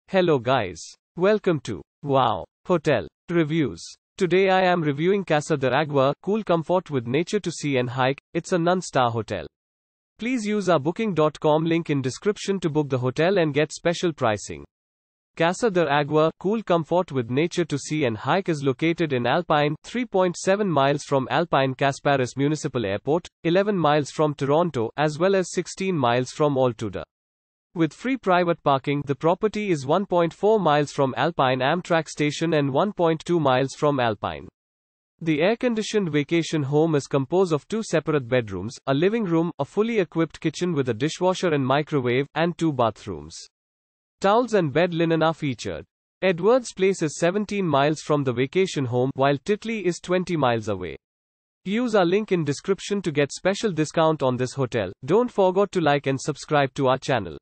Hello guys. Welcome to Wow Hotel Reviews. Today I am reviewing Casa de Agua, cool comfort with nature to see and hike. It's a non-star hotel. Please use our booking.com link in description to book the hotel and get special pricing. Casa de Agua, cool comfort with nature to see and hike is located in Alpine, 3.7 miles from Alpine-Casparis Municipal Airport, 11 miles from Toronto, as well as 16 miles from Altuda. With free private parking, the property is 1.4 miles from Alpine Amtrak Station and 1.2 miles from Alpine. The air-conditioned vacation home is composed of 2 separate bedrooms, a living room, a fully equipped kitchen with a dishwasher and microwave, and 2 bathrooms. Towels and bed linen are featured. Edwards Place is 17 miles from the vacation home, while Titley is 20 miles away. Use our link in description to get special discount on this hotel. Don't forget to like and subscribe to our channel.